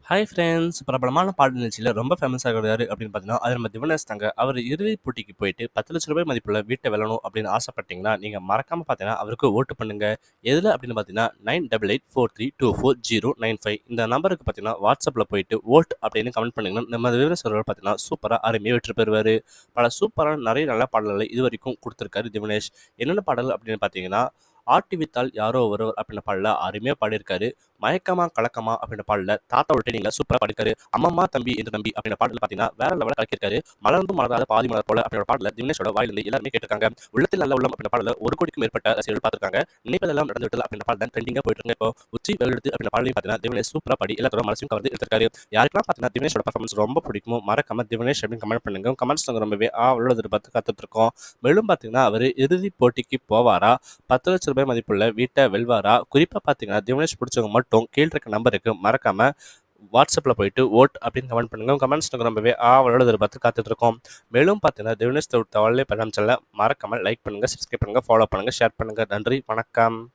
Hi friends! பிரபலமான பாடல் நிகழ்ச்சியில ரொம்ப ஃபேமஸ் ஆகுறது யாரு அப்படின்னு பார்த்தீங்கன்னா, அது நம்ம திவினேஷ் தாங்க. அவர் இறுதிப் போட்டிக்கு போயிட்டு ரூ. 10,00,000 மதிப்புள்ள வீட்ட வெல்லணும் அப்படின்னு ஆசைப்பட்டீங்கன்னா, நீங்க மறக்காம பார்த்தீங்கன்னா, அவருக்கு ஓட்டு பண்ணுங்க. எதுல அப்படின்னு பார்த்தீங்கன்னா, 9888432095 இந்த நம்பருக்கு பார்த்தீங்கன்னா, வாட்ஸ்அப்ல போயிட்டு வோட் அப்படின்னு கமெண்ட் பண்ணீங்கன்னா, நம்ம திவினேஷ் அவர்கள் பார்த்தீங்கன்னா, சூப்பரா அருமையா வெற்றி பெறுவாரு. பல சூப்பரான நிறைய நல்ல பாடல்களை இதுவரைக்கும் குடுத்திருக்காரு திவினேஷ். என்னென்ன பாடல் அப்படின்னு பார்த்தீங்கன்னா, "ஆட்டி வித்தால் யாரோ ஒருவர்" அப்படின்ற பாடல அருமையா பாடியிருக்காரு. "மயக்கமா கலக்கமா" அப்படின்ற பாடல்ல தாத்தா ரொட்டீனிங்ல சூப்பரா பாடியிருக்காரு. "அம்மம்மா தம்பி என்று நம்பி" அப்படின்ற பாடல்ல பார்த்தீங்கன்னா, வேற லெவல்ல கலக்கியிருக்காரு. "மலர்ந்தும் மலராத பாதி மலர் போல" அப்படின்ற பாடல திவினேஷோட வாயிலிருந்து எல்லாருமே கேட்டிருக்காங்க. "உள்ளத்தில் நல்ல உள்ளம்" அப்படின்ற பாடல 1,00,00,000க்கும் மேற்பட்ட ரசிகர்கள் பார்த்திருக்காங்க. "நினைப்பதெல்லாம் நடந்து விட்டது" அப்படின்ற பாடல் தான் ட்ரெண்டிங்கா போயிட்டு இருக்கு இப்போ. "உச்சி வெள்ளெடுத்து" அப்படின்ற பாடலையும் பார்த்தீங்கன்னா, திவினேஷ் சூப்பரா பாடி எல்லாத்தோட மனசையும் கவர்ந்து எடுத்திருக்காரு. யாருக்கெல்லாம் பார்த்தீங்கன்னா திவினேஷோட பெர்ஃபார்மன்ஸ் ரொம்ப பிடிக்குமோ, மறக்காம திவினேஷ் அப்படின்னு கமெண்ட் பண்ணுங்க. கமெண்ட்ஸ் நாங்க ரொம்பவே ஆவலோட எதிர்பார்த்து காத்துட்டு இருக்கோம். மேலும் பார்த்தீங்கன்னா, அவரு இறுதிப் போட்டிக்கு போவாரா? ரூ. 10,00,000 மதிப்புள்ள வீட்ட வெல்வாரா? குறிப்பா பார்த்தீங்கன்னா, திவினேஷ் பிடிச்சவங்க மட்டும் கீழ இருக்க நம்பருக்கு மறக்காம வாட்ஸ்அப்ல போயிட்டு வோட் அப்படின்னு கமெண்ட் பண்ணுங்க. கமெண்ட்ஸ் நாங்க ரொம்பவே ஆவலோட எதிர்பார்த்து காத்துட்டு இருக்கோம். மேலும் பார்த்தீங்கன்னா, திவினேஷ் தவிர்த்த சேனல மறக்காம லைக் பண்ணுங்க, சப்ஸ்கிரைப் பண்ணுங்க, ஃபாலோ பண்ணுங்க, ஷேர் பண்ணுங்க. நன்றி, வணக்கம்.